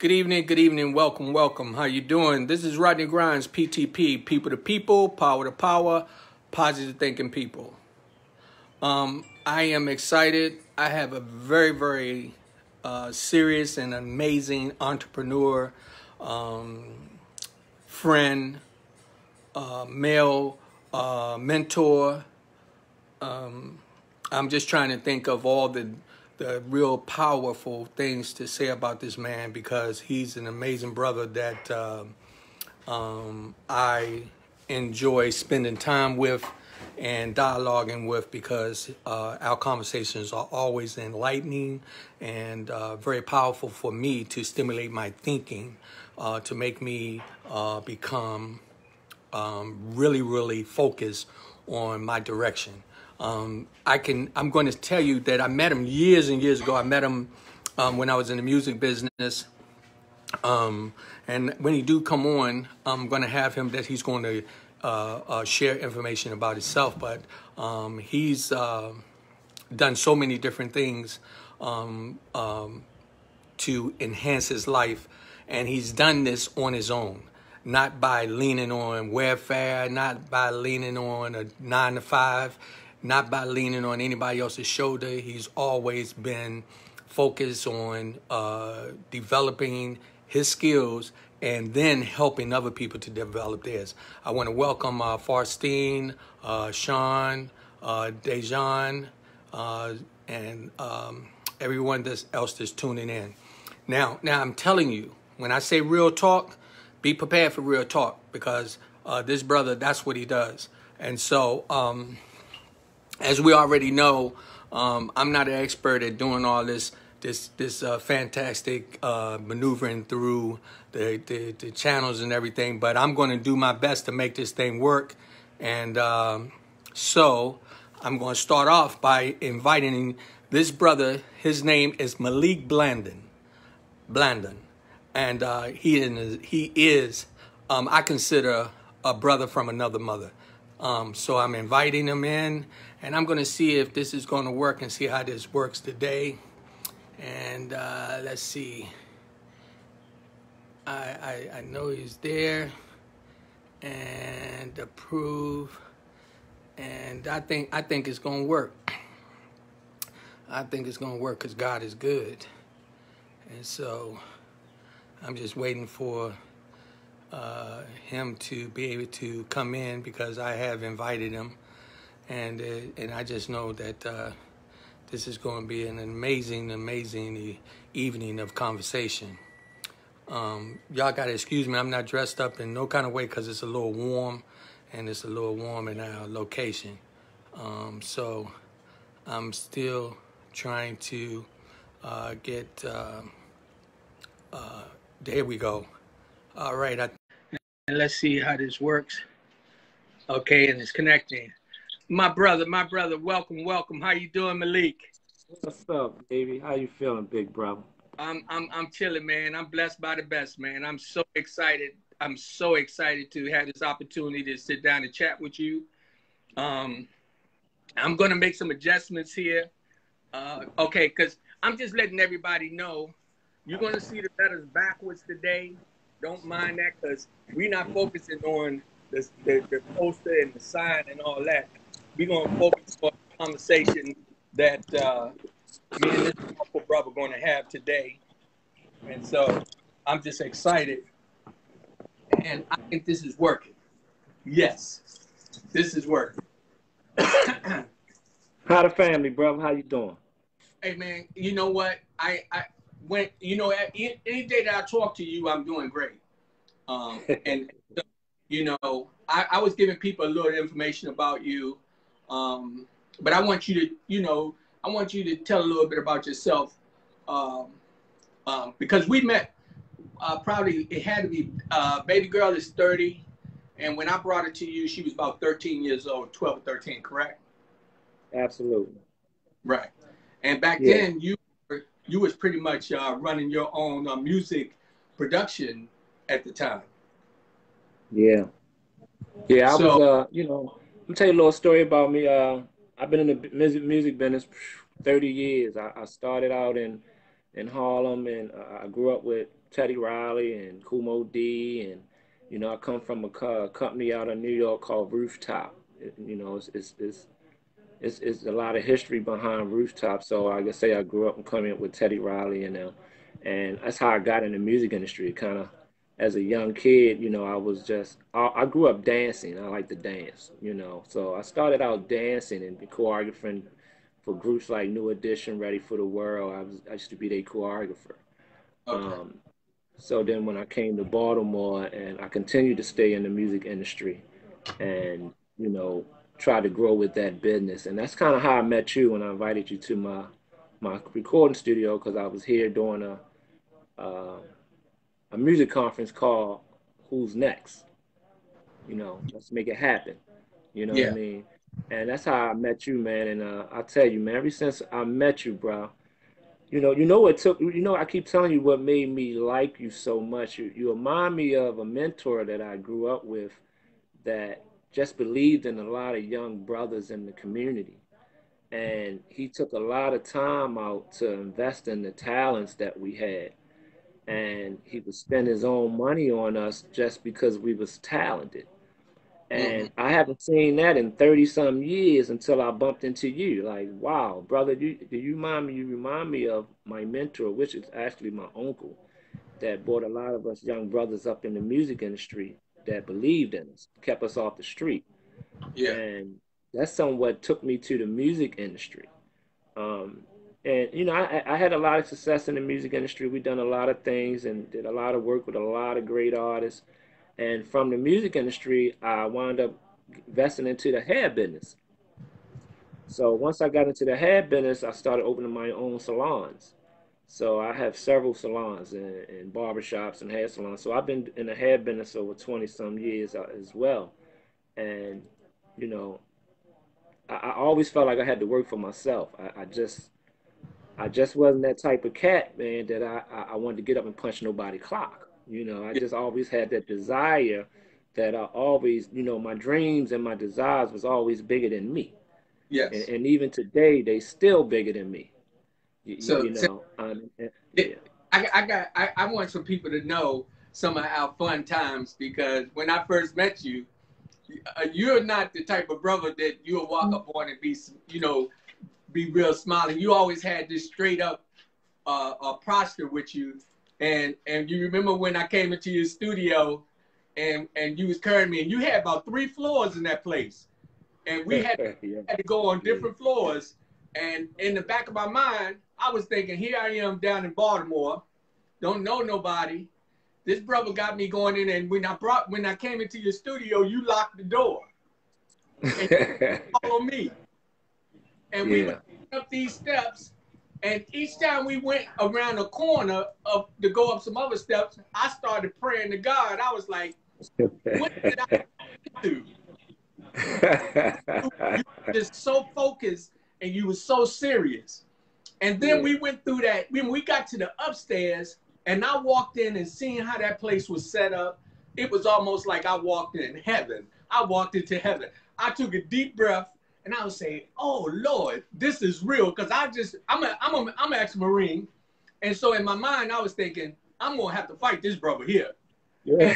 Good evening, welcome, welcome. How you doing? This is Rodney Grimes, PTP, people to people, power to power, positive thinking people. I am excited. I have a very serious and amazing entrepreneur, friend, male mentor. I'm just trying to think of all the real powerful things to say about this man because he's an amazing brother that I enjoy spending time with and dialoguing with because our conversations are always enlightening and very powerful for me to stimulate my thinking, to make me become really focused on my direction. I'm going to tell you that I met him years and years ago. I met him when I was in the music business. And when he do come on, I'm going to have him that he's going to share information about himself. But he's done so many different things to enhance his life. And he's done this on his own, not by leaning on welfare, not by leaning on a 9-to-5. Not by leaning on anybody else's shoulder. He's always been focused on developing his skills and then helping other people to develop theirs. I want to welcome Faustine, Sean, Dejan, and everyone else that's tuning in. Now I'm telling you, when I say real talk, be prepared for real talk because this brother, that's what he does. And so, as we already know, I'm not an expert at doing all this fantastic maneuvering through the channels and everything, but I'm going to do my best to make this thing work. And so I'm going to start off by inviting this brother. His name is Malik Blandon. And he is I consider a brother from another mother. So I'm inviting him in, and I'm going to see if this is going to work and see how this works today. And let's see. I know he's there. And approve. And I think it's going to work. I think it's going to work because God is good. And so I'm just waiting for him to be able to come in because I have invited him, and I just know that this is going to be an amazing evening of conversation. Y'all gotta excuse me, I'm not dressed up in no kind of way because it's a little warm, and it's a little warm in our location. So I'm still trying to get. There we go. All right. And let's see how this works. Okay, and it's connecting. My brother, welcome. How you doing, Malik? What's up, baby? How you feeling, big brother? I'm chilling, man. I'm blessed by the best, man. I'm so excited. I'm so excited to have this opportunity to sit down and chat with you. I'm gonna make some adjustments here. Okay, because I'm just letting everybody know you're gonna see the letters backwards today. Don't mind that because we're not focusing on the poster and the sign and all that. We're going to focus on the conversation that me and this wonderful brother are going to have today. And so I'm just excited. And I think this is working. Yes, this is working. How the family, brother? How you doing? Hey, man, you know what? Any day that I talk to you, I'm doing great. And I was giving people a little information about you, but I want you to tell a little bit about yourself, because we met. Probably it had to be baby girl is 30, and when I brought her to you, she was about 13 years old, 12 or 13, correct? Absolutely. Right. And back then, you was pretty much running your own music production at the time. Yeah. I was, let me tell you a little story about me. I've been in the music business 30 years. I started out in in Harlem, and I grew up with Teddy Riley and Kumo D, and you know, I come from a company out of New York called Rooftop. You know, it's a lot of history behind Rooftop. So I can say I grew up and coming up with Teddy Riley and that's how I got in the music industry. Kind of as a young kid, you know, I grew up dancing. I like to dance, you know. So I started out dancing and choreographing for groups like New Edition, Ready for the World. I used to be their choreographer. Okay. Um, so then when I came to Baltimore and I continued to stay in the music industry and, you know, try to grow with that business. And that's kind of how I met you when I invited you to my recording studio because I was here doing uh, a music conference called Who's Next? You know, let's make it happen. You know what I Yeah. mean? And that's how I met you, man. And I tell you, man, ever since I met you, bro, you know what took, you know, I keep telling you what made me like you so much. You remind me of a mentor that I grew up with that just believed in a lot of young brothers in the community. And he took a lot of time out to invest in the talents that we had. And he would spend his own money on us just because we was talented. Hmm. And I haven't seen that in 30 some years until I bumped into you. Like, wow, brother, you remind me of my mentor, which is actually my uncle, that brought a lot of us young brothers up in the music industry that believed in us, kept us off the street. Yeah. And that's somewhat took me to the music industry. Um, and you know, I had a lot of success in the music industry. We done a lot of things and did a lot of work with a lot of great artists. And from the music industry, I wound up investing into the hair business. So once I got into the hair business, I started opening my own salons. So I have several salons and barbershops and hair salons. So I've been in the hair business over 20 some years as well. And, you know, I always felt like I had to work for myself. I just wasn't that type of cat, man, that I wanted to get up and punch nobody clock. You know, I Yeah. just always had that desire that I always, you know, my dreams and my desires was always bigger than me. Yes. And even today, they still bigger than me. So, You know, it, yeah. I want some people to know some of our fun times because when I first met you, you're not the type of brother that you'll walk up on and be, be real smiling. You always had this straight up posture with you. And you remember when I came into your studio and you was carrying me and you had about 3 floors in that place. And we Yeah, had to go on yeah. different floors. And in the back of my mind, I was thinking, here I am down in Baltimore, don't know nobody. This brother got me going in, and when I came into your studio, you locked the door and followed me. And we went Yeah. up these steps, and each time we went around the corner to go up some other steps, I started praying to God. I was like, what did I do? You were just so focused and you were so serious. And then Yeah. we went through that. When we got to the upstairs and I walked in and seeing how that place was set up, it was almost like I walked in heaven. I walked into heaven. I took a deep breath and I was saying, "Oh Lord, this is real." Because I'm an ex-Marine, and so in my mind I was thinking, I'm gonna have to fight this brother here. And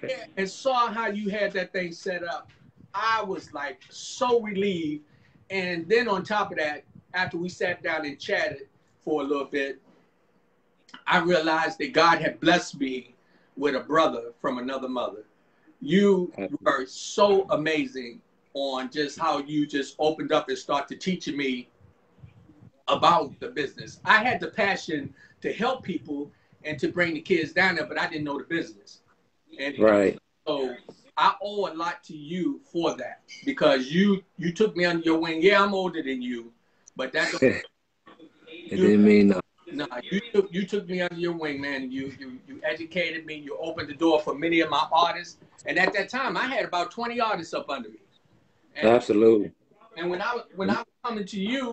Yeah. and saw how you had that thing set up, I was like so relieved. And then on top of that, after we sat down and chatted for a little bit, I realized that God had blessed me with a brother from another mother. You were so amazing on just how you just opened up and started teaching me about the business. I had the passion to help people and to bring the kids down there, but I didn't know the business. And Right. so I owe a lot to you for that because you took me under your wing. Yeah, I'm older than you, but that don't It you didn't mean no. nah, you took me under your wing, man. You educated me. You opened the door for many of my artists. And at that time, I had about 20 artists up under me. And Absolutely. and when I was coming to you,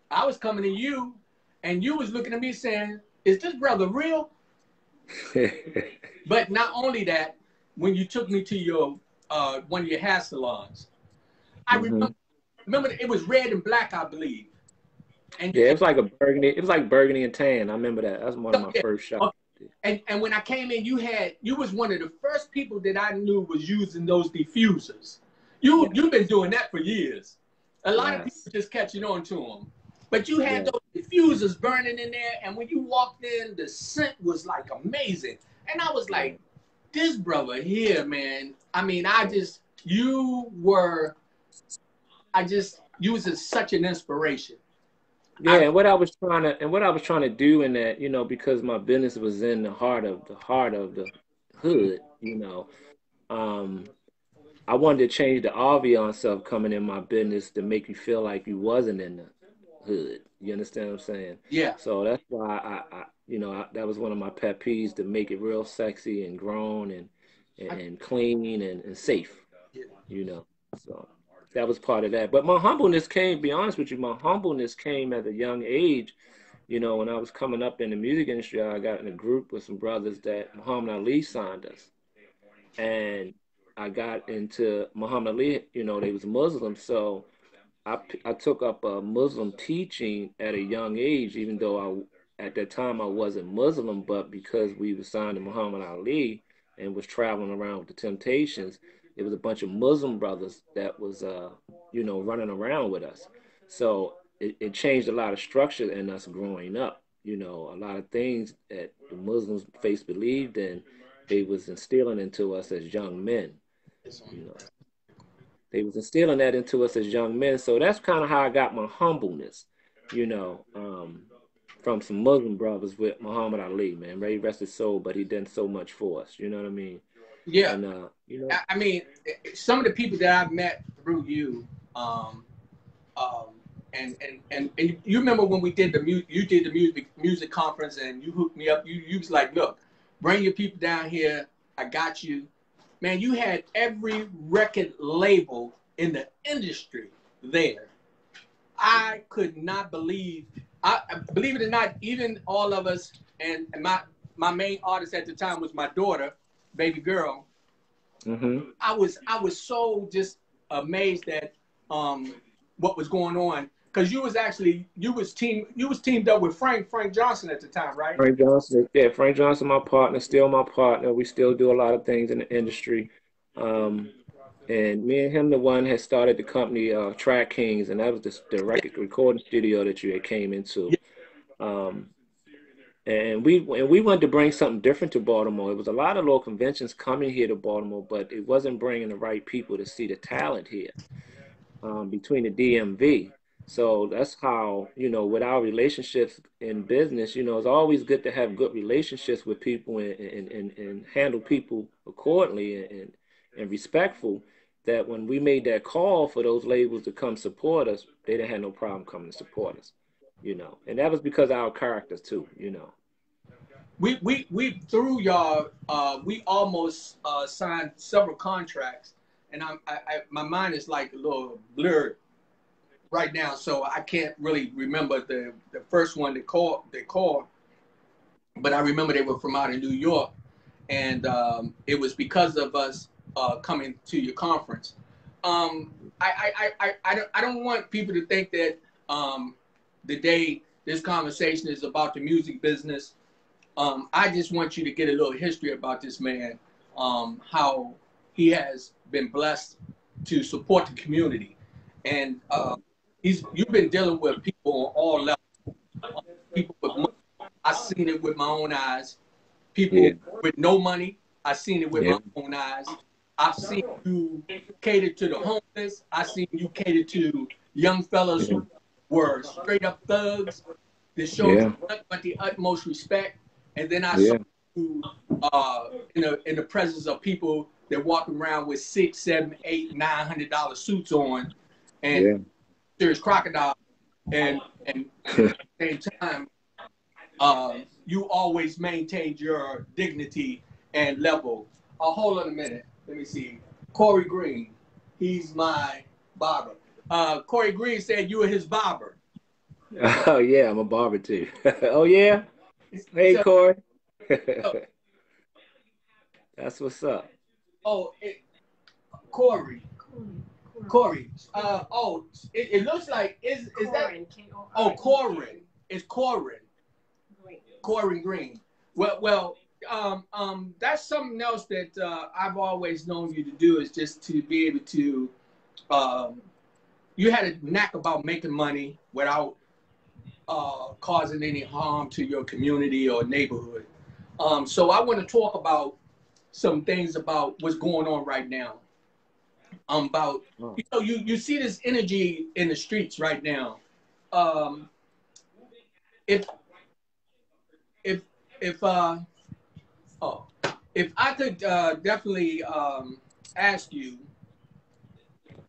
I was coming to you, and you was looking at me saying, "Is this brother real?" But not only that, when you took me to your one of your hair salons, I Hmm. remember it was red and black, I believe. And Yeah, it was like a burgundy. It was like burgundy and tan. I remember that. That was one of so, my yeah, first shops. okay. And when I came in, you was one of the first people that I knew was using those diffusers. Yes, You've been doing that for years. A lot of people yes, just catching on to them. But you had yes. those diffusers burning in there, and when you walked in, the scent was like amazing. And I was Yeah. like, this brother here, man. I mean, you were, you was such an inspiration. Yeah, I and what I was trying to do in that, because my business was in the heart of the hood, um, I wanted to change the ambiance of coming in my business to make you feel like you wasn't in the hood. You understand what I'm saying? yeah. So that's why that was one of my pet peeves, to make it real sexy and grown I, and clean and safe, yeah. you know. So that was part of that. But my humbleness came, be honest with you, my humbleness came at a young age. When I was coming up in the music industry, I got in a group with some brothers that Muhammad Ali signed us. And I got into Muhammad Ali, they was Muslim. So I took up a Muslim teaching at a young age, even though at that time I wasn't Muslim, but because we were signed to Muhammad Ali and was traveling around with the Temptations, it was a bunch of Muslim brothers that was, running around with us. So it changed a lot of structure in us growing up. A lot of things that the Muslims face believed in, they was instilling into us as young men. You know, they was instilling that into us as young men. So that's kind of how I got my humbleness, you know, um, from some Muslim brothers with Muhammad Ali, man. Ray rest his soul, but he done so much for us. You know what I mean? Yeah. And I mean, some of the people that I've met through you, um, um, and you remember when we did you did the music conference, and you hooked me up. You was like, look, bring your people down here. I got you, man. You had every record label in the industry there. I could not believe. I believe it or not, even all of us, and my main artist at the time was my daughter, baby girl. hmm I was so just amazed at um, what was going on, because you was teamed up with Frank Johnson at the time, right? Frank Johnson, yeah, Frank Johnson, my partner, still my partner. We still do a lot of things in the industry. Um, and me and him, the one had started the company Track Kings, and that was the Yeah, record recording studio that you had came into. yeah, Um, and we wanted to bring something different to Baltimore. It was a lot of little conventions coming here to Baltimore, but it wasn't bringing the right people to see the talent here, between the DMV. So that's how, with our relationships in business, it's always good to have good relationships with people and handle people accordingly and respectful. That when we made that call for those labels to come support us, they didn't have no problem coming to support us, and that was because of our characters too. we through y'all. We almost signed several contracts, and my mind is like a little blurred right now, so I can't really remember the first one they called, but I remember they were from out in New York, and it was because of us coming to your conference. I don't want people to think that the day this conversation is about the music business. I just want you to get a little history about this man, how he has been blessed to support the community, and you've been dealing with people on all levels, people with money. I've seen it with my own eyes. Yeah, People with no money, I've seen it with yeah, my own eyes. I've seen you cater to the homeless. I've seen you cater to young fellas yeah, who were straight up thugs that showed you yeah, nothing but the utmost respect. And then I saw yeah, you in the presence of people that walk around with six, seven, eight, $900 suits on, and yeah. there's crocodile, and at the same time, you always maintained your dignity and level. Hold on a minute. Let me see. Corey Green, he's my barber. Corey Green said you were his barber. Oh yeah, I'm a barber too. Oh yeah. Hey So, Corey. so That's what's up. oh, Corey. Corey. It looks like is that? Oh, Corin. It's Corin. Corin Green. That's something else that I've always known you to do is just to be able to. You had a knack about making money without causing any harm to your community or neighborhood. So I want to talk about some things about what's going on right now. About you see this energy in the streets right now. Um, if if if oh if I could definitely ask you,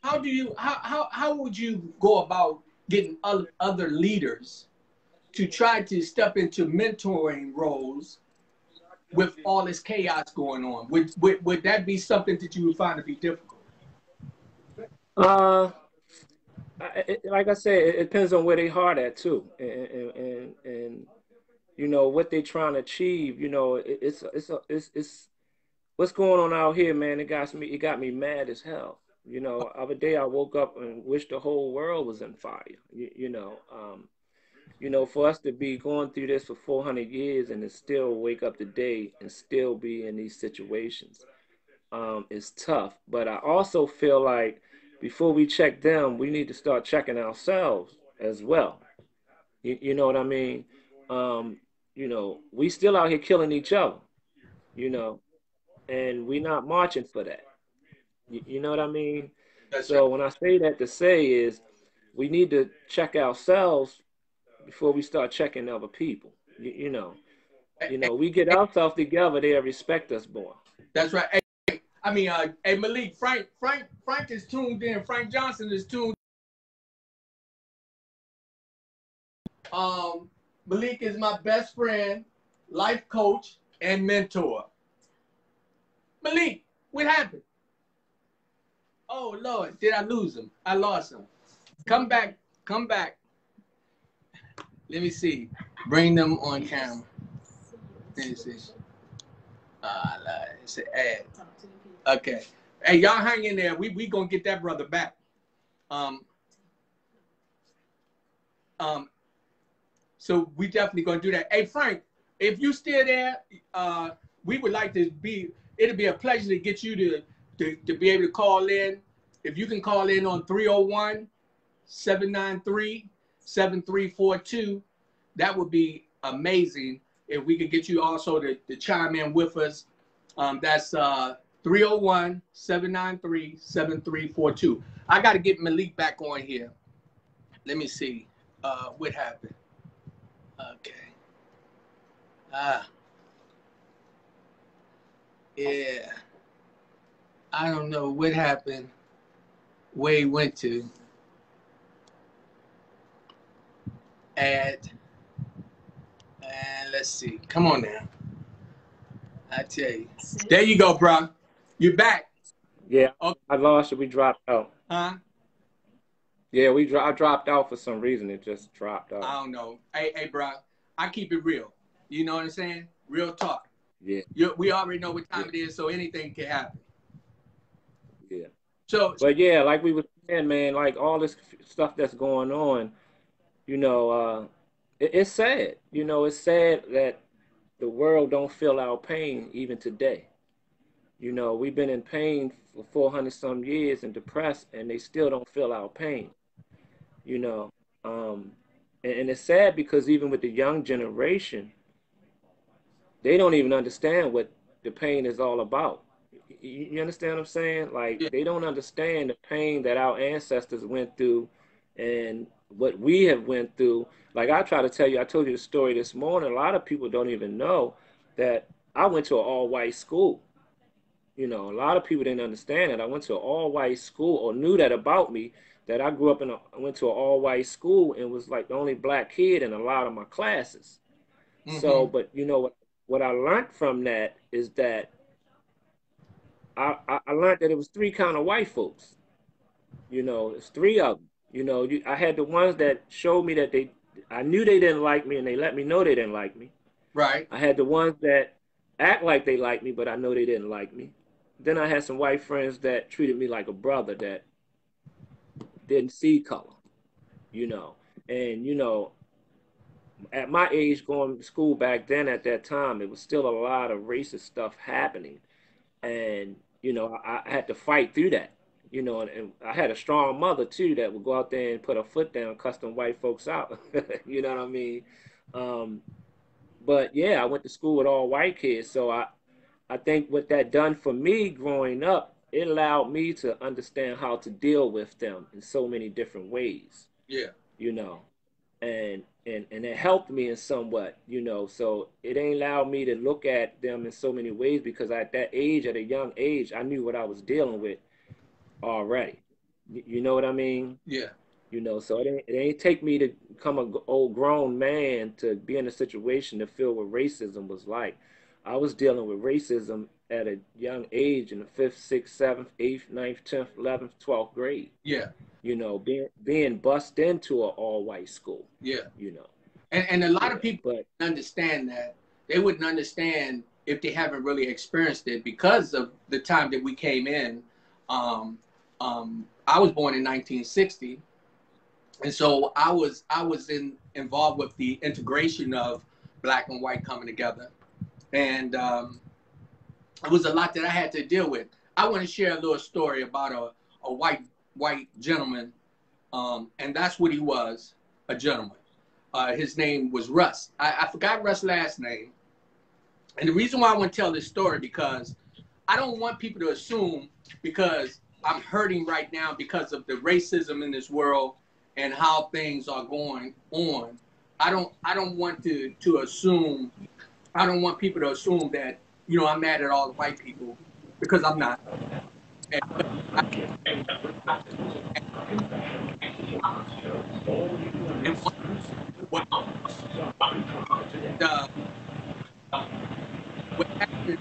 how would you go about getting other leaders to try to step into mentoring roles with all this chaos going on? Would that be something that you would find to be difficult? Uh, like I said, it depends on where they heart at too, and you know what they trying to achieve. You know, it's what's going on out here, man. It got me mad as hell. You know, other day I woke up and wished the whole world was in fire. You know, for us to be going through this for 400 years and to still wake up today and still be in these situations, is tough. But I also feel like before we check them, we need to start checking ourselves as well. You know what I mean? Um, you know, we still out here killing each other, you know, and we not marching for that. You know what I mean? That's right. So when I say that to say is we need to check ourselves before we start checking other people. Hey, We get ourselves together, they'll respect us more. that's right. Hey Malik, Frank is tuned in. Frank Johnson is tuned. Um, Malik is my best friend, life coach, and mentor. Malik, what happened? Oh Lord, did I lose him? I lost him. Come back, come back. Let me see. Bring them on camera. Let me see. It's an ad. Okay. Hey, y'all hang in there. We gonna get that brother back. Um, so we definitely gonna do that. Hey Frank, if you still there, we would like to be. It'll be a pleasure to get you to be able to call in. If you can call in on 301-793-7342, that would be amazing. If we could get you also to chime in with us. That's 301-793-7342. I got to get Malik back on here. Let me see what happened. Okay. Yeah. I don't know what happened. Where he went to. Add. And let's see. Come on now. I tell you. There you go, bro. You're back. Yeah, Okay. I lost it. We dropped out. Huh? Yeah, I dropped out for some reason. It just dropped I out. don't know. Hey, bro. I keep it real. You know what I'm saying? Real talk. Yeah, We already know what time yeah, it is, so anything can happen. yeah. So, But yeah, like we were saying, man, like all this stuff that's going on, it's sad. You know, it's sad that the world don't feel our pain even today. You know, we've been in pain for 400 some years and depressed, and they still don't feel our pain. You know, um, and it's sad because even with the young generation, they don't even understand what the pain is all about. You understand what I'm saying? yeah, Like they don't understand the pain that our ancestors went through and what we have went through. Like I try to tell you, I told you the story this morning. A lot of people don't even know that I went to an all-white school. You know, a lot of people didn't understand that I went to an all-white school or knew that about me, that I grew up I went to an all-white school and was like the only black kid in a lot of my classes. So, mm-hmm, but you know what I learned from that is that I learned that it was three kind of white folks. You know, it's three of them. You know, I had the ones that showed me that I knew they didn't like me and they let me know they didn't like me. right, I had the ones that act like they liked me, but I know they didn't like me. Then I had some white friends that treated me like a brother that didn't see color, you know. And, at my age going to school back then at that time, it was still a lot of racist stuff happening. And, I had to fight through that, and I had a strong mother too that would go out there and put her foot down, cuss them white folks out. You know what I mean? Um, but yeah, I went to school with all white kids. So I think what that done for me growing up, it allowed me to understand how to deal with them in so many different ways, Yeah. you know and it helped me in somewhat, so it ain't allowed me to look at them in so many ways because at that age, at a young age, I knew what I was dealing with already. You know what I mean? Yeah. So it ain't take me to become a old grown man to be in a situation to feel what racism was like. I was dealing with racism at a young age in the fifth, sixth, seventh, eighth, ninth, 10th, 11th, 12th grade. Yeah. Being bussed into an all white school. Yeah. You know. And a lot Yeah, of people but understand that. They wouldn't understand if they haven't really experienced it because of the time that we came in. I was born in 1960, and so I was involved with the integration of black and white coming together, and it was a lot that I had to deal with. I want to share a little story about a white gentleman, and that's what he was, a gentleman. His name was Russ. I forgot Russ' last name. And the reason why I want to tell this story, because I don't want people to assume, because I'm hurting right now because of the racism in this world and how things are going on. I don't want to assume, I don't want people to assume that, I'm mad at all the white people, because I'm not. And, and what, uh, what happened,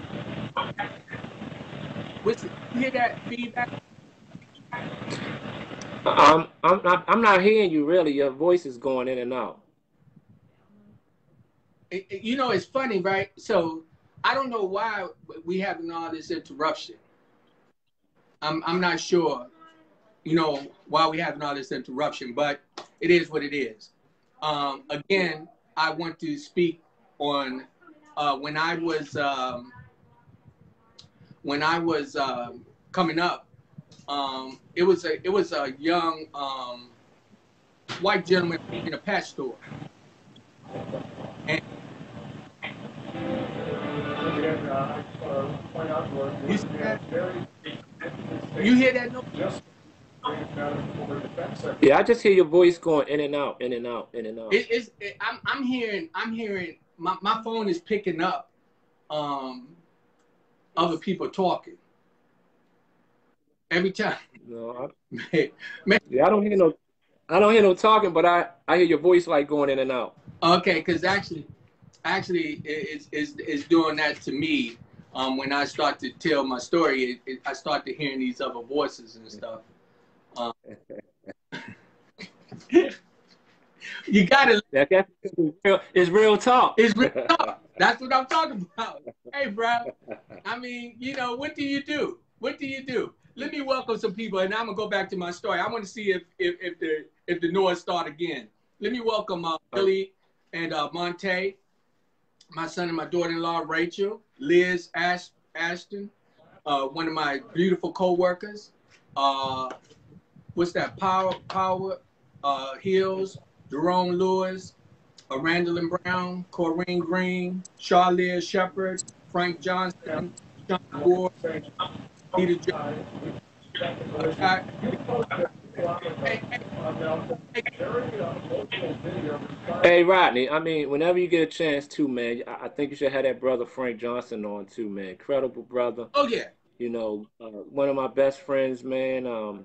you hear that feedback? I'm not hearing you really. Your voice is going in and out. It's funny, right? So I don't know why we having all this interruption. I'm not sure, why we having all this interruption, but it is what it is. Again, I want to speak on when I was coming up. It was a young white gentleman in a patch store, and you see that? You hear that noise? Yeah, I just hear your voice going in and out, in and out, in and out. I'm hearing my phone is picking up um, other people talking every time. No, Man, man, yeah, I don't hear no talking, but I hear your voice like going in and out. okay, because actually, it's doing that to me. When I start to tell my story, I start to hearing these other voices and stuff. Um, you gotta. It's real talk. It's real talk. That's what I'm talking about. Hey, bro. I mean, what do you do? What do you do? Let me welcome some people, and I'm gonna go back to my story. I want to see if the noise start again. Let me welcome Billy and Monte, my son and my daughter-in-law Rachel, Liz Ashton, one of my beautiful co-workers. What's that? Power Hills, Jerome Lewis, Randall Brown, Corinne Green, Charlize Shepard, Frank Johnson, Sean Ward, Peter Jones. Hey, hey, Hey Rodney, I mean, whenever you get a chance too, man, I think you should have that brother Frank Johnson on too, man. Incredible brother. oh yeah, One of my best friends, man.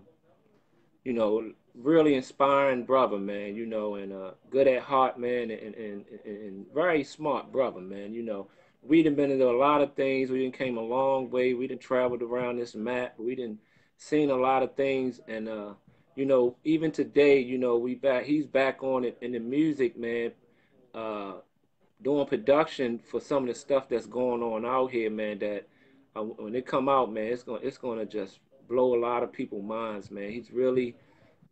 Really inspiring brother, man. And good at heart, man, and very smart brother, man. We done been into a lot of things. We done came a long way. We done traveled around this map. We done seen a lot of things, and even today, we back. He's back on it in the music, man. Uh, Doing production for some of the stuff that's going on out here, man. That when it come out, man, it's gonna just blow a lot of people's minds, man.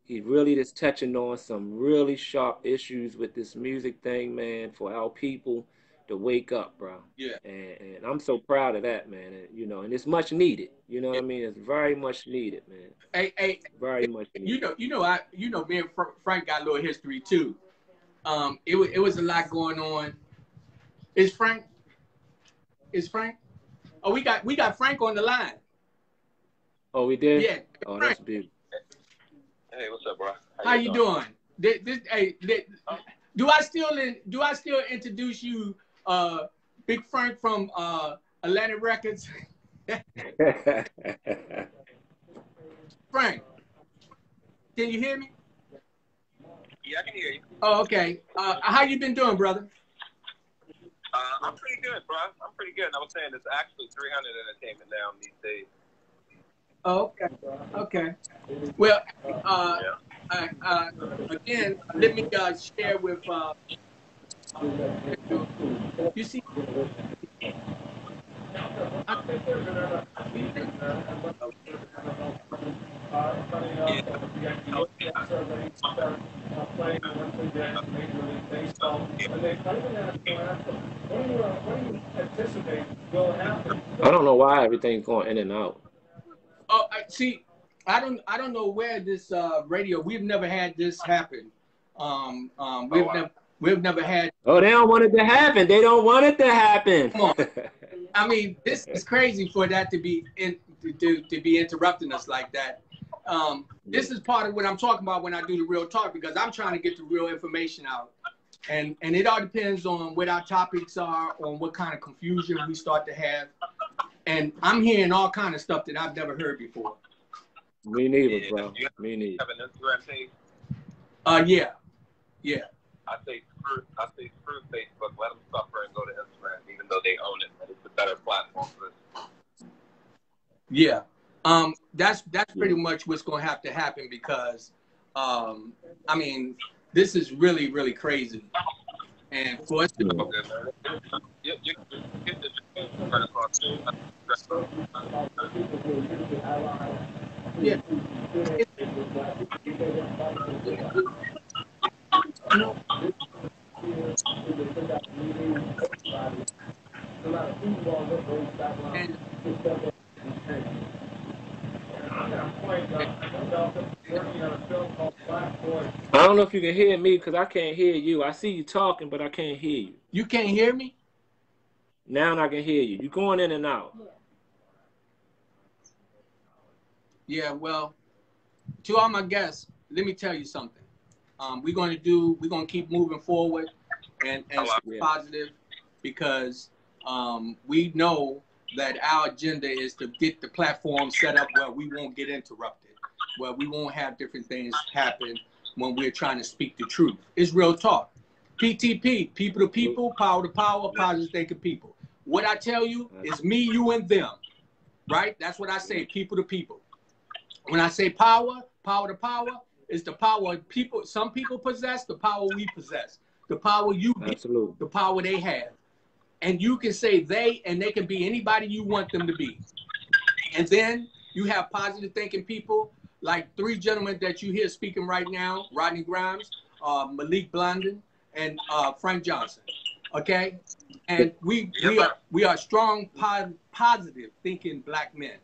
he really is touching on some really sharp issues with this music thing, man, for our people to wake up, bro. Yeah. And I'm so proud of that, man. And, you know, and it's much needed. You know what Yeah. I mean? It's very much needed, man. Hey, Very much needed. me and Frank got a little history too. It was a lot going on. Is Frank? Is Frank? Oh, we got Frank on the line. Oh, we did? Yeah, Oh, Frank. that's beautiful. Hey, what's up, bro? How you doing? Do I still introduce you, Big Frank from Atlantic Records? Frank, can you hear me? Yeah, I can hear you. Oh, okay. How you been doing, brother? I'm pretty good, bro. I'm pretty good. And I was saying it's actually 300 entertainment now these days. Oh, okay. Okay. Well, again, let me share with you see. I don't know why everything's going in and out. Oh, I see. I don't know where this radio. We've never had this happen. We've never had. Oh, they don't want it to happen. They don't want it to happen. Come on. I mean, this is crazy for that to be to be interrupting us like that. This is part of what I'm talking about when I do the real talk, because I'm trying to get the real information out, and it all depends on what our topics are, on what kind of confusion we start to have, and I'm hearing all kind of stuff that I've never heard before. Me neither, bro. Me neither. Have an Instagram page? Yeah. I say screw Facebook. Let them suffer and go to Instagram, even though they own it. It's a better platform for this. Yeah. That's pretty much what's going to have to happen, because, I mean, this is really, really crazy. And for us to yeah. And I don't know if you can hear me, because I can't hear you. I see you talking, but I can't hear you. You can't hear me? Now I can hear you. You're going in and out. Yeah, well, to all my guests, let me tell you something. We're going to keep moving forward and stay positive, because we know that our agenda is to get the platform set up where we won't get interrupted, where we won't have different things happen when we're trying to speak the truth. It's real talk. PTP, people to people, power to power, positive thinking people. What I tell you is me, you, and them, right? That's what I say, people to people. When I say power to power, is the power people, some people possess, the power we possess, the power you get, the power they have. And you can say they, and they can be anybody you want them to be. And then you have positive thinking people, like three gentlemen that you hear speaking right now: Rodney Grimes, Malik Blandon, and Frank Johnson. Okay, and we are strong, positive thinking black men.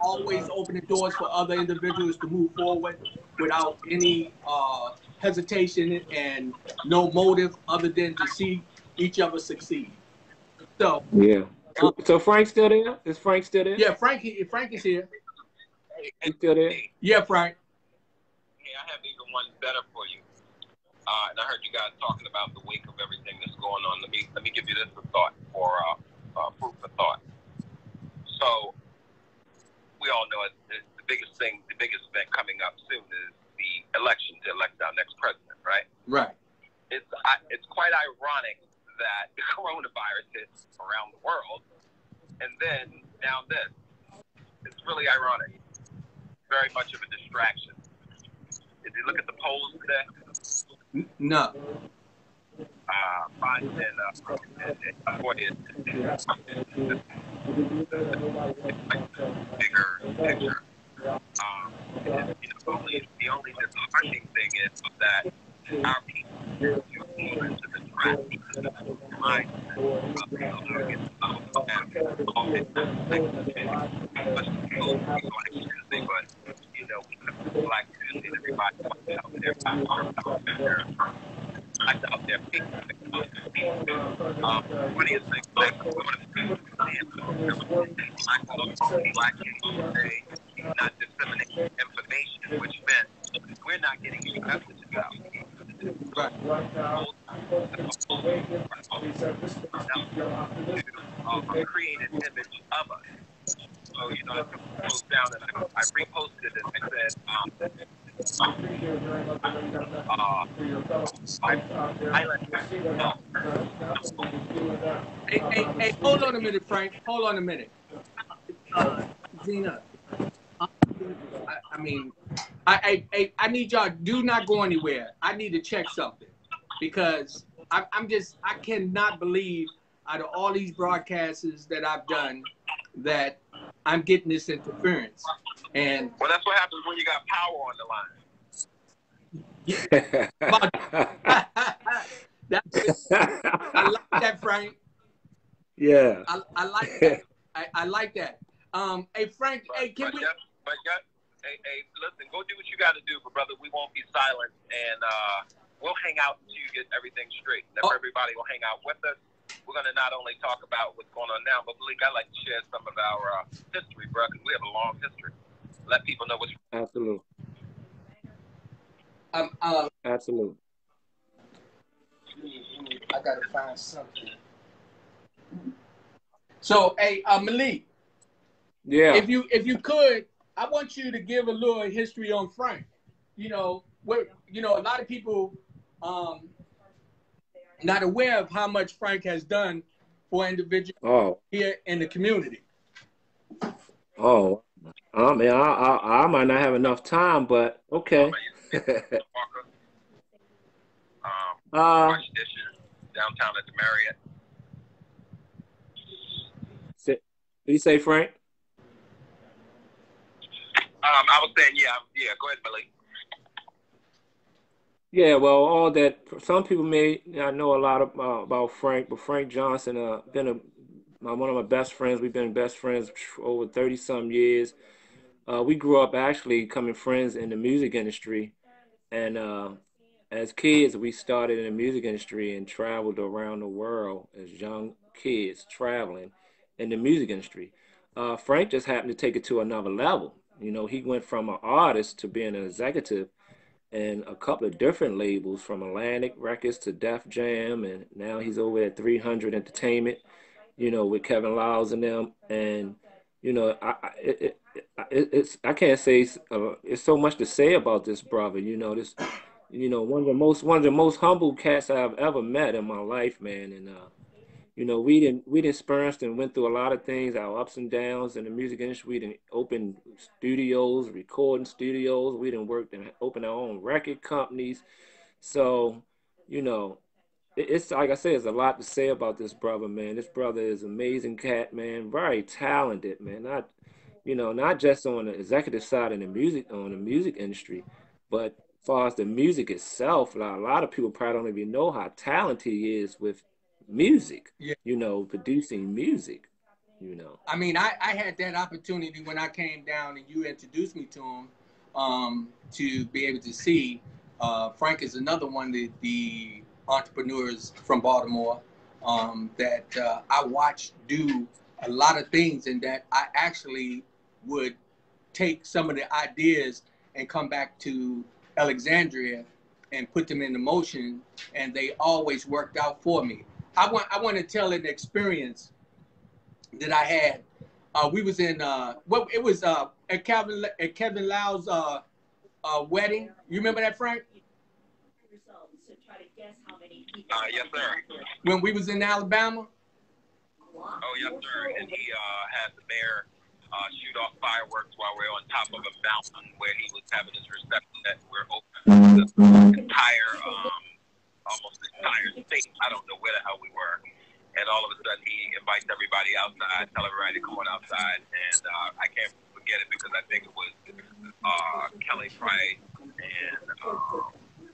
Always opening doors for other individuals to move forward without any hesitation and no motive other than to see each other succeed. So yeah. So Frank's still there? Is Frank still there? Yeah, Frank is here. He's still there? Yeah, Frank. Hey, I have even one better for you. And I heard you guys talking about the wake of everything that's going on. Let me give you this for thought, for food for thought. So we all know the biggest event coming up soon is the election to elect our next president, right? Right. It's quite ironic that the coronavirus hits around the world, and then now this. It's really ironic. Very much of a distraction. Did you look at the polls today? No. Biden and bigger picture. The only disheartening thing is that our people do fall into the trap because of the mindset of allowing it to have all the especially Black Tuesday, but you know, we have Black Tuesday and everybody wants out there, out there, funniest thing, like, Black Tuesday, not disseminating information, which meant we're not getting any messages out. Right. To create an image of us. So, you know, I took the post down and I reposted it. I said, Hey, hold on a minute, Frank. Hold on a minute. Zena, I mean, I need y'all, do not go anywhere. I need to check something because I cannot believe out of all these broadcasts that I've done that I'm getting this interference. And well, that's what happens when you got power on the line. I like that, Frank. Yeah. I like that. I like that. Hey, Frank, hey, can we? Hey, listen, go do what you got to do, but brother, we won't be silent, and we'll hang out until you get everything straight. And everybody will hang out with us. We're going to not only talk about what's going on now, but Malik, I'd like to share some of our history, bro, because we have a long history. Let people know what's... Absolutely. Absolutely. I got to find something. So, hey, Malik. Yeah. If you could, I want you to give a little history on Frank. You know, a lot of people not aware of how much Frank has done for individuals here in the community. Oh, man, I might not have enough time, but okay. Wash dishes downtown at the Marriott. Did you say Frank? I was saying, yeah. Go ahead, Malik. Yeah, well, all that. Some people may not know a lot about Frank, but Frank Johnson been one of my best friends. We've been best friends for over 30-some years. We grew up actually becoming friends in the music industry, and as kids, we started in the music industry and traveled around the world as young kids traveling in the music industry. Frank just happened to take it to another level. You know, he went from an artist to being an executive and a couple of different labels from Atlantic Records to Def Jam, and now he's over at 300 Entertainment, you know, with Kevin Lyles and them. And you know, I can't say it's so much to say about this brother. You know, one of the most humble cats I've ever met in my life, man. And you know, we experienced and went through a lot of things, our ups and downs in the music industry. We didn't open studios, recording studios. We didn't work and open our own record companies. So, you know, it's like I said, there's a lot to say about this brother, man. This brother is an amazing cat, man. Very talented, man. Not just on the executive side in the music industry, but as far as the music itself, like, a lot of people probably don't even know how talented he is with music, yeah. You know, producing music, you know. I mean, I had that opportunity when I came down and you introduced me to him, to be able to see. Frank is another one of the entrepreneurs from Baltimore that I watched do a lot of things, and that I actually would take some of the ideas and come back to Alexandria and put them into motion, and they always worked out for me. I want to tell an experience that I had. We was in it was at Kevin Lyle's wedding. You remember that, Frank? Yes, sir. When we was in Alabama. Oh, yes, sir. And he had the mayor shoot off fireworks while we're on top of a mountain where he was having his reception that we're open to the entire, almost the entire state. I don't know where the hell we were. And all of a sudden he invites everybody outside, tell everybody to come on outside. And I can't forget it because I think it was Kelly Price and and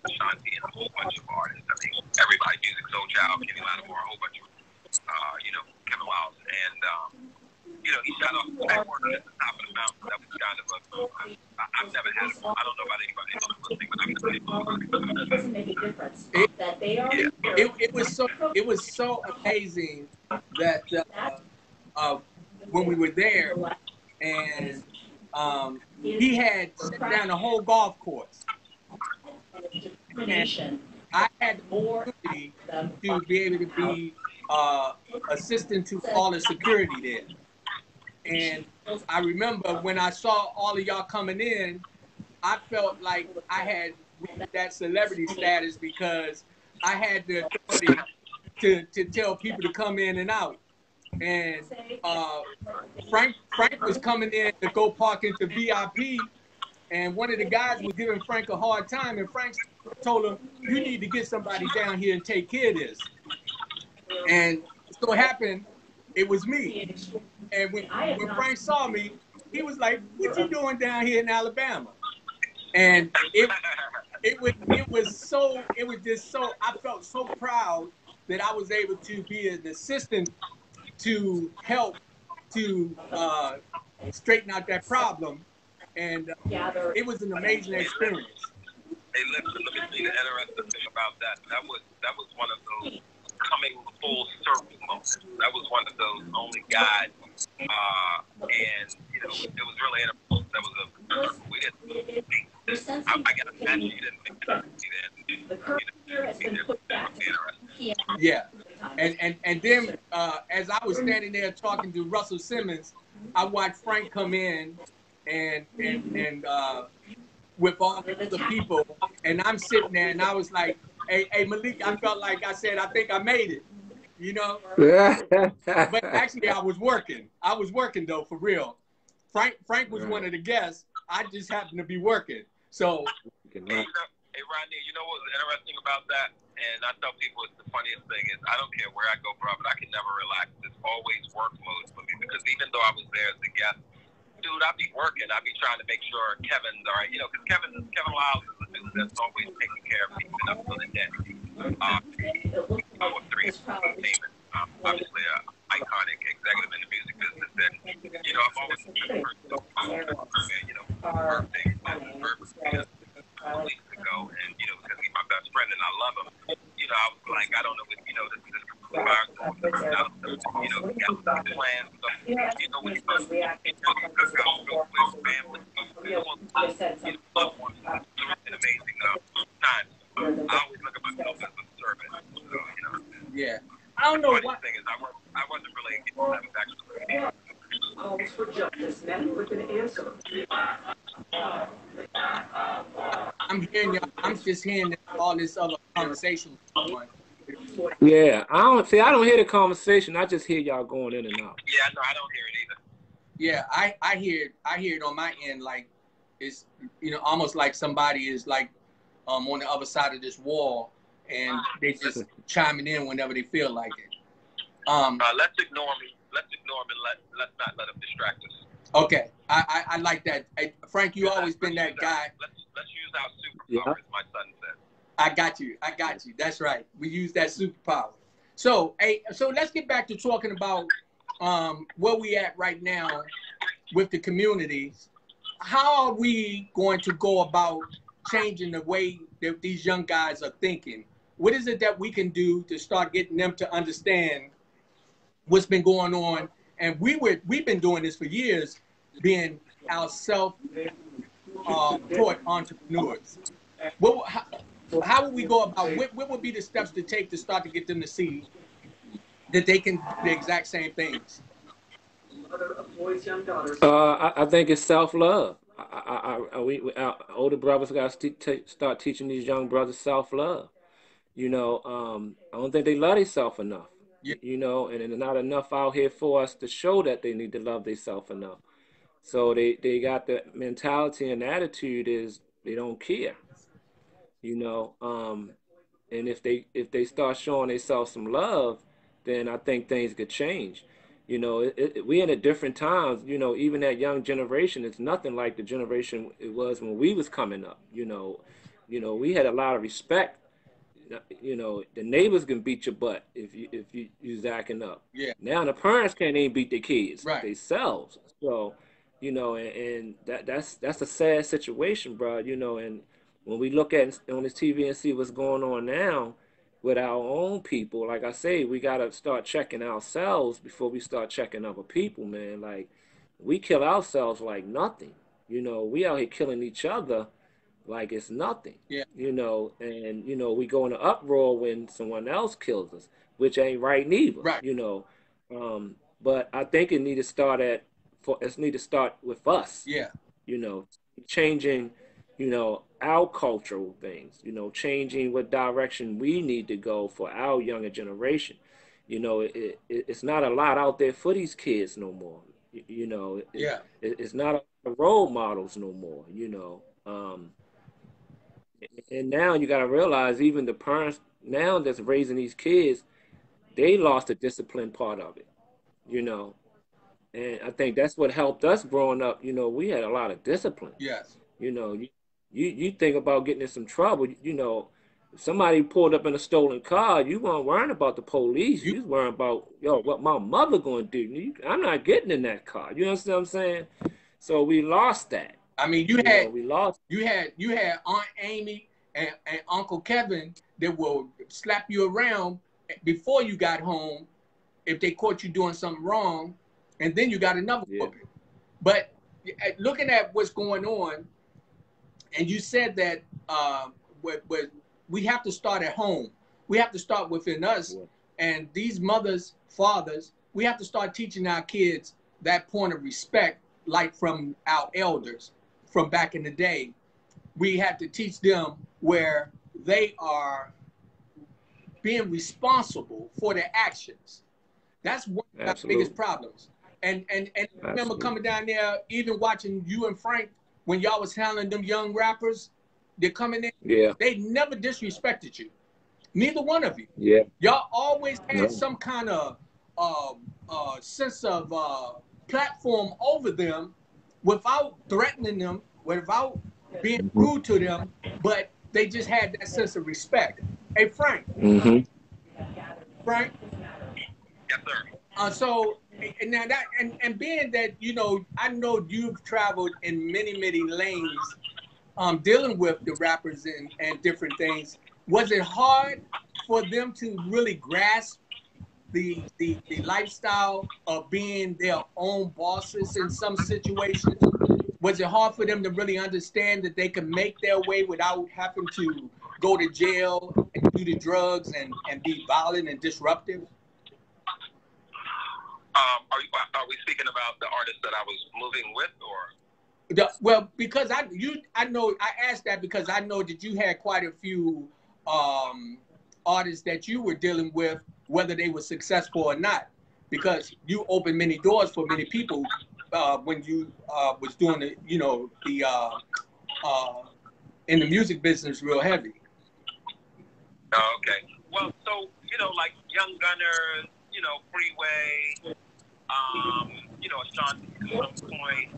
Shanti and a whole bunch of artists. I mean, everybody, Music Soul Child, Kenny Lattimore, a whole bunch of, Kevin Wiles. And, he shot off that word at the top of the mountain. That was kind of I've never had it. I don't know about anybody else listening, but I've never had it. It doesn't make a difference. That they are. It was so amazing that when we were there, and he had set down a whole golf course. And I had the opportunity to be able to be assistant to all the security there. And I remember when I saw all of y'all coming in, I felt like I had that celebrity status because I had the authority to tell people to come in and out. And Frank was coming in to go park into VIP, and one of the guys was giving Frank a hard time, and Frank told him, "You need to get somebody down here and take care of this." And so it happened, it was me. And when Frank saw me, he was like, "What you doing down here in Alabama?" And it was just so, I felt so proud that I was able to be an assistant to help to straighten out that problem. And it was an amazing experience. Hey, listen, let me see the interesting thing about that. That was one of those coming full circle moments. That was one of those only guys, and it was really interesting. That was we didn't. I got to imagine you didn't think that. Yeah, and then as I was standing there talking to Russell Simmons, I watched Frank come in and with all the other people, and I'm sitting there, and I was like, hey Malik, I felt like I said, I think I made it, But actually, I was working. I was working though, for real. Frank was one of the guests. I just happened to be working. So. Hey, Rodney, you know what was interesting about that? And I tell people it's the funniest thing is I don't care where I go, bro, but I can never relax. It's always work mode for me because even though I was there as a guest, dude, I'd be working. I'd be trying to make sure Kevin's all right. Because Kevin Lyles is a dude that's always taking care of me even up to the day. Three entertainment, obviously iconic executive in the music business. And, I've always been a person birthday, weeks ago, and because he's my best friend and I love him, I was like, I don't know if this plans. So, when you go with family, loved ones, an amazing time. I always look at myself as a servant. So, Yeah. I don't know what. Thing is, I wasn't really getting back to the calls for justice met with an answer. I'm just hearing all this other conversation going. Yeah, I don't hear the conversation. I just hear y'all going in and out. Yeah, no, I don't hear it either. Yeah, I hear it on my end, like it's almost like somebody is like on the other side of this wall and they just chiming in whenever they feel like it. Let's ignore me. Let's ignore him and let's not let him distract us. Okay, I like that. Frank, you always been that guy. Let's use our superpower, as my son said. I got you. That's right. We use that superpower. So let's get back to talking about where we at right now with the communities. How are we going to go about changing the way that these young guys are thinking? What is it that we can do to start getting them to understand what's been going on? And we've been doing this for years, being our self-taught entrepreneurs. How would we go about, what would be the steps to take to start to get them to see that they can do the exact same things? I think it's self-love. Our older brothers got to start teaching these young brothers self-love. I don't think they love themselves enough. Yeah. And there's not enough out here for us to show that they need to love themselves enough. So they got the mentality and attitude is they don't care. And if they start showing themselves some love, then I think things could change. We in a different times. Even that young generation is nothing like the generation it was when we was coming up. We had a lot of respect. The neighbors can beat your butt if you acting up. Yeah. Now the parents can't even beat their kids Right. themselves. So, and that's a sad situation, bro. And when we look at on this TV and see what's going on now with our own people, like I say, we gotta start checking ourselves before we start checking other people, man. Like we kill ourselves like nothing. We out here killing each other like it's nothing, Yeah. and we go in an uproar when someone else kills us, which ain't right neither, Right. But I think it need to start with us, Yeah. Changing, our cultural things, changing what direction we need to go for our younger generation. It's not a lot out there for these kids no more. Yeah. It's not a role models no more. And now you got to realize even the parents now that's raising these kids, they lost the discipline part of it, you know. And I think that's what helped us growing up. We had a lot of discipline. Yes. You think about getting in some trouble. If somebody pulled up in a stolen car, you weren't worrying about the police. You was worrying about what my mother gonna do. I'm not getting in that car. You understand what I'm saying? So we lost that. I mean, We lost. you had Aunt Amy and Uncle Kevin that will slap you around before you got home if they caught you doing something wrong, and then you got another whooping. But looking at what's going on, and you said that we have to start at home. We have to start within us, and these mothers, fathers, we have to start teaching our kids that point of respect, like from our elders from back in the day. We have to teach them where they are being responsible for their actions. That's one of our biggest problems. And I remember coming down there, even watching you and Frank when y'all was handling them young rappers. They're coming in. Yeah. They never disrespected you. Neither one of you. Yeah. Y'all always had some kind of sense of platform over them without threatening them, without being rude to them, but they just had that sense of respect. Hey, Frank. Mm-hmm. Frank? Yes, sir. So, and now that, and being that, I know you've traveled in many, many lanes dealing with the rappers and different things. Was it hard for them to really grasp the lifestyle of being their own bosses in some situations? Was it hard for them to really understand that they could make their way without having to go to jail and do the drugs and be violent and disruptive? Are we speaking about the artist that I was moving with, or? Well, because I asked that because I know that you had quite a few artists that you were dealing with, whether they were successful or not, because you opened many doors for many people when you was doing the in the music business real heavy. Oh, okay. Well, so like Young Gunners, Freeway, Ashanti at some point,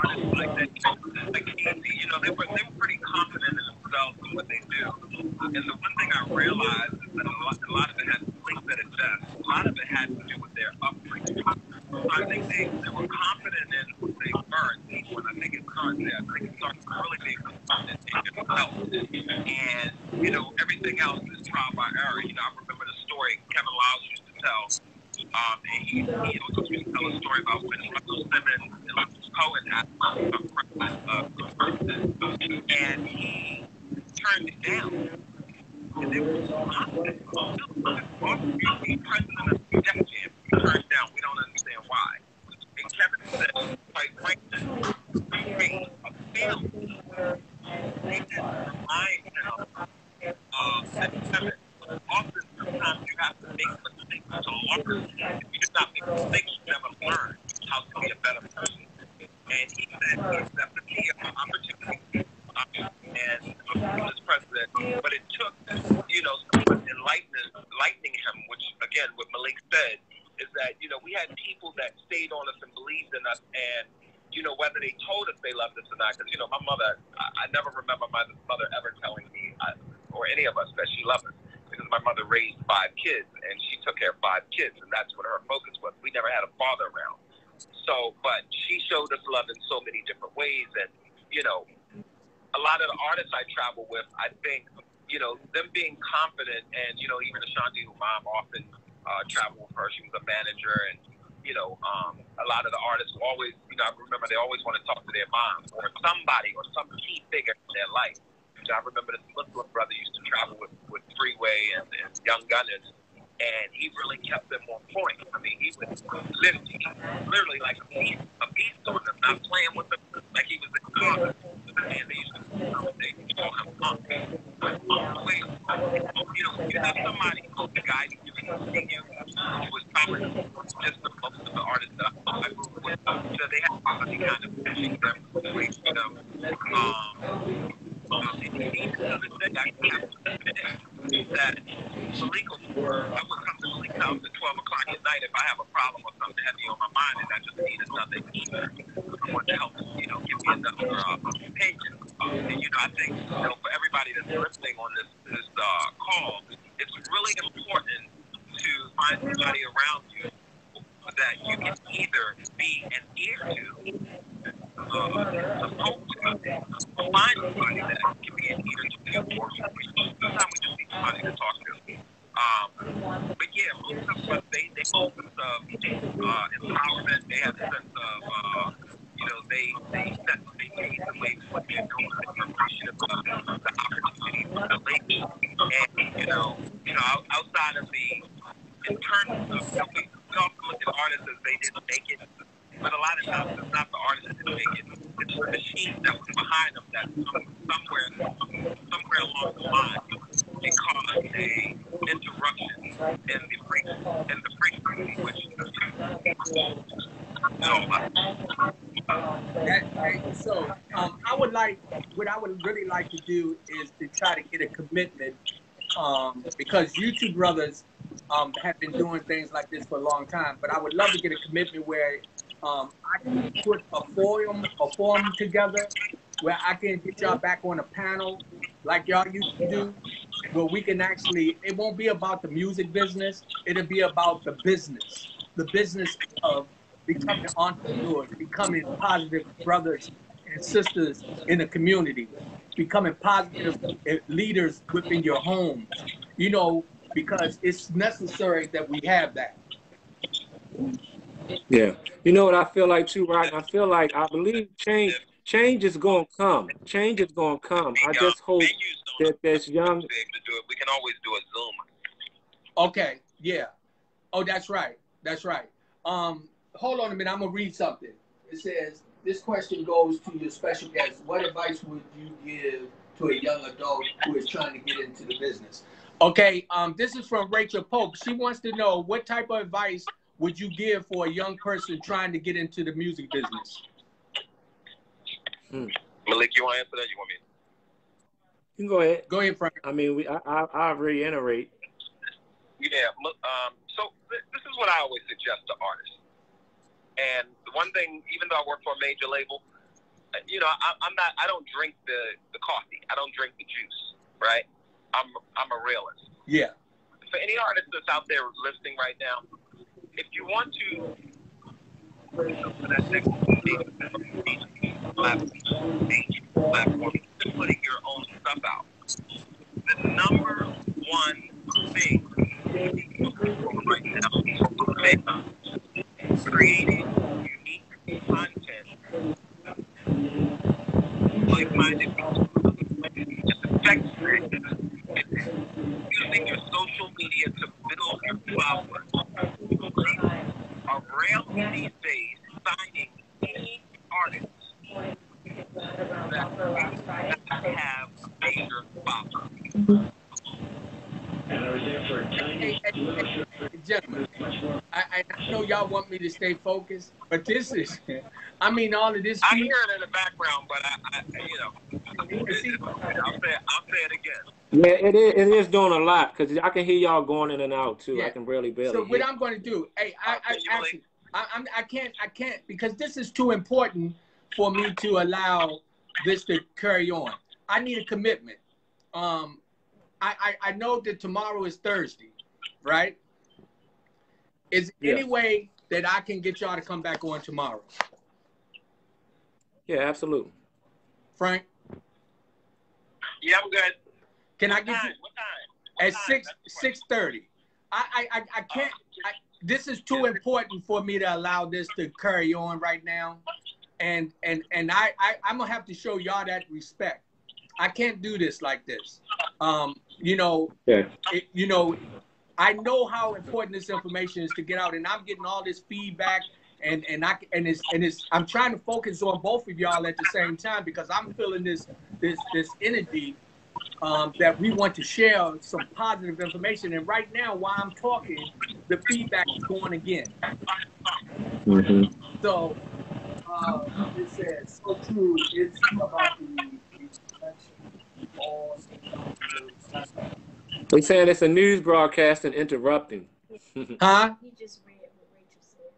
artists like that, like Easy, they were pretty confident in themselves and what they do. And the one thing I realized is that a lot of it had links at its best. A lot of it had to do with their upbringing. So I think they were confident in who they were, when I think it starts there. I think it starts really being confident in yourself. And, everything else is trial by error. I remember the story Kevin Lyles used to tell. He used to tell a story about when Russell Simmons and Leonard Cohen had and he turned it down. And they were so confident. Be president of the Def Jam, he turned down. We don't understand why. And Kevin said, quite frankly, we made a film. He didn't remind him that Kevin, often sometimes you have to make mistakes to learn. If you do not make mistakes, you never learn how to be a better person. And he said he accepted the opportunity and he was president, but it took, someone enlightening him, which again, what Malik said, we had people that stayed on us and believed in us, and whether they told us they loved us or not. Because my mother, I never remember my mother ever telling me or any of us that she loved us, because my mother raised 5 kids and she took care of 5 kids, and that's what her focus was. We never had a father around, so but she showed us love in so many different ways, and a lot of the artists I travel with, I think them being confident, and even Ashanti, who mom often traveled with her, she was a manager, and a lot of the artists will always, I remember they always want to talk to their mom or somebody or some key figure in their life. I remember this Muslim brother used to travel with Freeway and Young Gunners, and he really kept them on point. I mean, he was literally like a beast on them, not playing with them like he was a god. And they used to call him Monk. But always, you have somebody who's the guy who was probably just the most of the artists that I grew up with. They had somebody kind of pushing them, pushing them. That Malik, I would come to Malik's house at 12 o'clock at night if I have a problem or something heavy on my mind and I just need another ear, someone to help, give me another opinion. And, I think, for everybody that's listening on this call, it's really important to find somebody around you that you can either be an ear to, supposed to, find somebody that can be an ear to you, or sometimes we just need somebody to talk to. But yeah, most of us, they hold a sense of empowerment. They have a sense of, they set the pace the way what they're doing, they're appreciative of the opportunity for the lady. And, outside of the internal stuff, we also look at artists as they didn't make it. But a lot of times it's not the artist that didn't make it. It's the machine that was behind them that somewhere along the line it caused a interruption in the frequency, which what I would really like to do is to try to get a commitment, because you two brothers have been doing things like this for a long time, but I would love to get a commitment where I can put a forum together where I can get y'all back on a panel like y'all used to do, where we can actually, it won't be about the music business, it'll be about the business of becoming entrepreneurs, becoming positive brothers and sisters in the community, becoming positive leaders within your homes, because it's necessary that we have that. Yeah. You know what I feel like too, Rodney? I believe change is going to come. Change is going to come. I just hope that there's young. We can always do a Zoom. Okay. Yeah. Oh, that's right. That's right. Hold on a minute. I'm going to read something. It says, this question goes to your special guest. What advice would you give to a young adult who is trying to get into the business? Okay. This is from Rachel Pope. She wants to know, what type of advice would you give for a young person trying to get into the music business? Malik, you want to answer that? You want me? You can go ahead. Go ahead, Frank. I mean, I reiterate. Yeah. So this is what I always suggest to artists. And the one thing, even though I work for a major label, I don't drink the coffee. I don't drink the juice, right? I'm a realist. Yeah. For any artist that's out there listening right now, if you want to for that next platform, putting your own stuff out, the number one thing right now is creating unique content, like-minded people. Just effective. Using your social media to build your followers. Are rare these days signing any artists that have a major following. Hey, gentlemen, I know y'all want me to stay focused, but this is, I mean, all of this. I hear it in the background, but I'll say it again. Yeah, it is doing a lot because I can hear y'all going in and out too. Yeah. I can barely So hear. what I'm going to do, hey, I can't because this is too important for me to allow this to carry on. I need a commitment. I know that tomorrow is Thursday, right? Is there any way that I can get y'all to come back on tomorrow? Yeah, absolutely. Frank? Yeah, I'm good. Can I get you what time? At 6:30? I can't. This is too important for me to allow this to carry on right now, and I'm gonna have to show y'all that respect. I can't do this like this. You know, I know how important this information is to get out, and I'm getting all this feedback, and I'm trying to focus on both of y'all at the same time because I'm feeling this energy that we want to share some positive information. And right now, while I'm talking, the feedback is going again. Mm-hmm. So it says, so true. It's about the They saying it's a news broadcast and interrupting. Huh? He just read what Rachel said.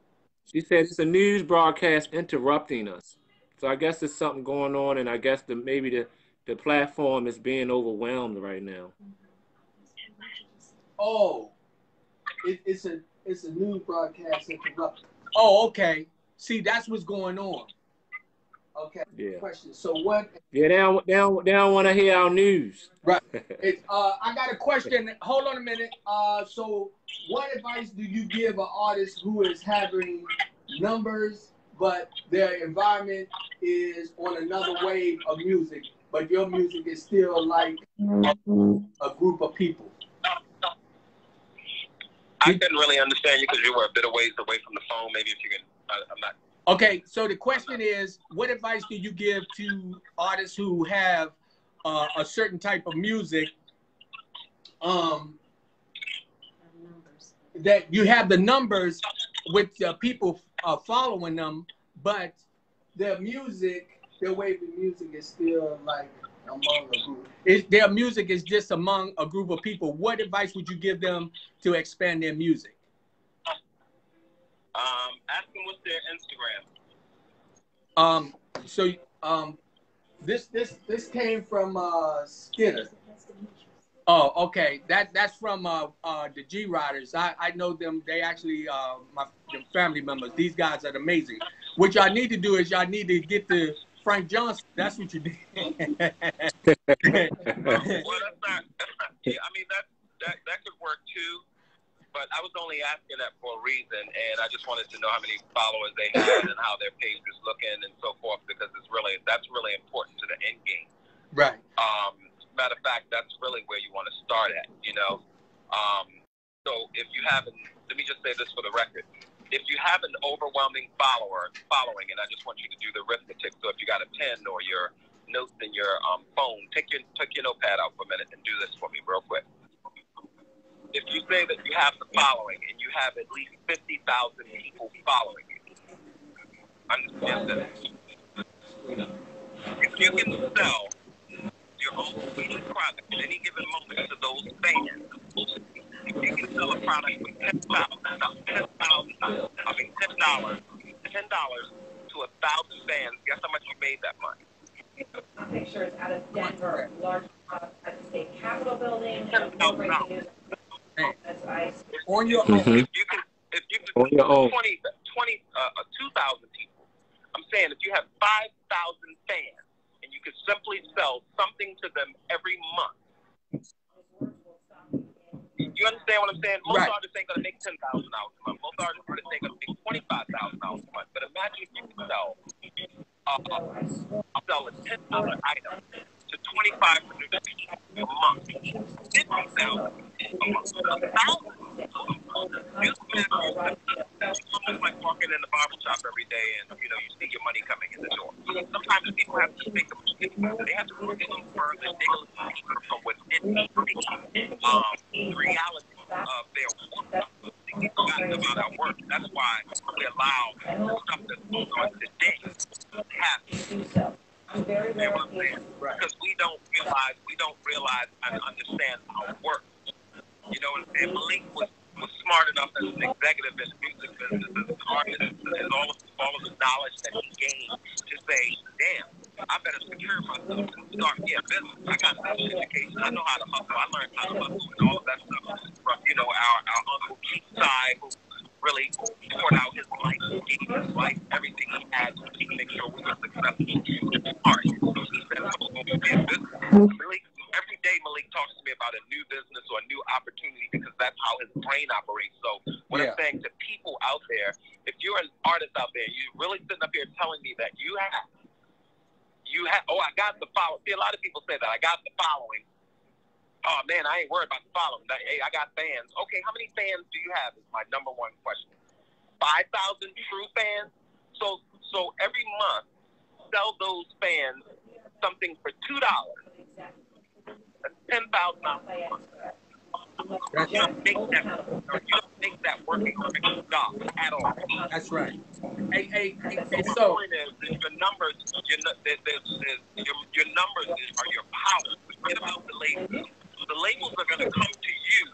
She said it's a news broadcast interrupting us. So I guess there's something going on, and I guess maybe the platform is being overwhelmed right now. Oh, it's a news broadcast interrupting. Oh, okay. See, that's what's going on. Okay. Yeah. Question. So what? Yeah, they don't want to hear our news. Right. I got a question. Hold on a minute. So what advice do you give an artist who is having numbers, but their environment is on another wave of music, but your music is still like a group of people? I couldn't really understand you because you were a bit of ways away from the phone. Maybe if you can, I'm not. Okay, so the question is, what advice do you give to artists who have a certain type of music, that you have the numbers with people following them, but their music, their wave of music is still like among a group. Their music is just among a group of people. What advice would you give them to expand their music? Ask them what's their Instagram. So this came from Skinner. Oh, okay. That's from the G Riders. I know them. They actually my family members. These guys are amazing. What y'all need to do is y'all need to get to Frank Johnson. That's what you need. Well, that's not. I mean, that could work too. But I was only asking that for a reason, and I just wanted to know how many followers they had and how their page is looking and so forth, because that's really important to the end game. Right. Matter of fact, that's really where you want to start at, you know. So if you haven't, let me just say this for the record. If you have an overwhelming following, and I just want you to do the arithmetic. So if you got a pen or your notes in your phone, take your notepad out for a minute and do this for me real quick. If you say that you have the following and you have at least 50,000 people following you, understand that if you can sell your own product at any given moment to those fans, if you can sell a product with $10 to 1,000 fans, guess how much you made that month? Pictures out of Denver, large at the state capitol building. $10,000. On your own. Mm-hmm. If you can on your own. 2,000 people, I'm saying if you have 5,000 fans and you can simply sell something to them every month. You understand what I'm saying? Most artists ain't gonna make $10,000 a month. Most artists ain't gonna make $25,000 a month. But imagine if you could sell a $10 item to 2,500 people a month, 50,000 a month, 1,000 a month. It's almost like walking in the barber shop every day and you see your money coming in the door. Sometimes people have to think of it. They have to look a little further, dig a little deeper from within the reality of their work. They get forgotten about our work. That's why we allow the stuff that's going on today to happen. I'm very, You know what I'm saying? Right. Because we don't realize and understand our work. You know what I'm saying? Malik was smart enough as an executive in the music business, as an artist, and all of the knowledge that he gained to say, damn, I better secure myself and start me a business. I got enough education. I know how to hustle. I learned how to hustle and all of that stuff from, you know, our Uncle Keith side, who really poured out his life, gave his life, everything he had to make sure we were successful. Smart. So he said, I'm going to be a business. Every day Malik talks to me about a new business or a new opportunity because that's how his brain operates. So what I'm saying to people out there, if you're an artist out there, you're really sitting up here telling me that you have, oh, I got the following. See, a lot of people say that, I got the following. Oh, man, I ain't worried about the following. Hey, I got fans. Okay, how many fans do you have is my number one question. 5,000 true fans? So every month, sell those fans something for $2. $10,000. You don't make that working on a job at all. That's right. Hey, So the point is your numbers. Your numbers are your power. Forget about the labels. The labels are going to come to you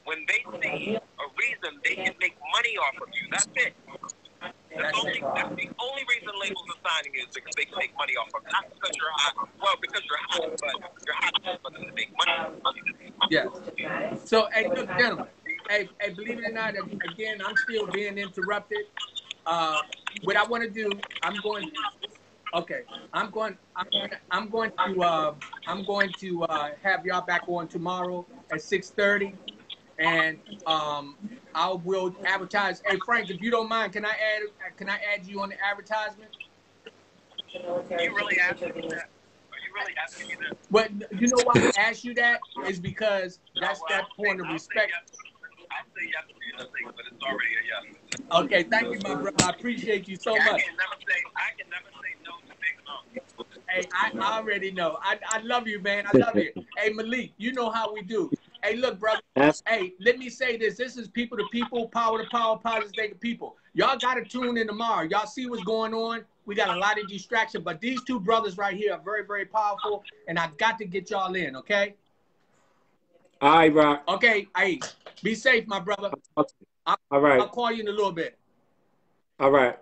when they see a reason they can make money off of you. That's it. That's the only reason labels are signing is because they can make money off of you. Not because you're hot. Well, because you're hot, but you're hot because they make money. Yes. So, hey, look, gentlemen. Hey, believe it or not, again, I'm still being interrupted. What I want to do, I'm going to have y'all back on tomorrow at 6:30, and I will advertise. Hey, Frank, if you don't mind, can I add you on the advertisement? Are you really asking me that? But you know why I asked you that is because that's that point of respect. I'll say yes to you, but it's already a yes. Okay, thank you, my brother. I appreciate you so much. I can never say no to Big No. Hey, I already know. I love you, man. I love you. Hey, Malik, you know how we do. Hey, look, brother. Hey, let me say this. This is people to people, power to power, positive state to people. Y'all got to tune in tomorrow. Y'all see what's going on. We got a lot of distraction, but these two brothers right here are very, very powerful, and I got to get y'all in, okay? All right, Rock. Okay, hey, be safe, my brother. All right. I'll call you in a little bit. All right.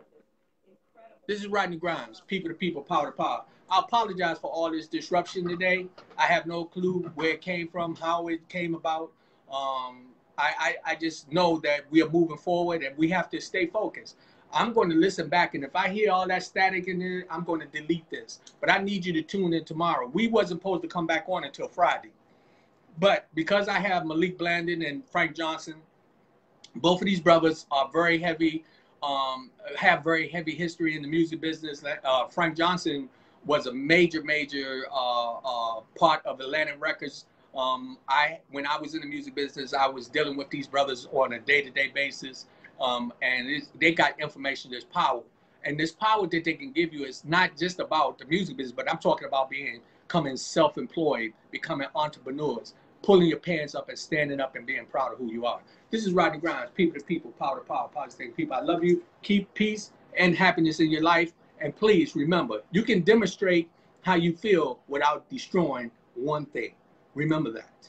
This is Rodney Grimes, people to people, power to power. I apologize for all this disruption today. I have no clue where it came from, how it came about. I just know that we are moving forward and we have to stay focused. I'm going to listen back, and if I hear all that static in there, I'm going to delete this. But I need you to tune in tomorrow. We wasn't supposed to come back on until Friday. But because I have Malik Blandon and Frank Johnson, both of these brothers are very heavy, have very heavy history in the music business. Frank Johnson was a major part of Atlantic Records. When I was in the music business, I was dealing with these brothers on a day-to-day basis. And they got information, there's power. And this power that they can give you is not just about the music business, but I'm talking about becoming self-employed, becoming entrepreneurs, pulling your pants up and standing up and being proud of who you are. This is Rodney Grimes, people to people, power to power, positive people. I love you. Keep peace and happiness in your life. And please remember, you can demonstrate how you feel without destroying one thing. Remember that.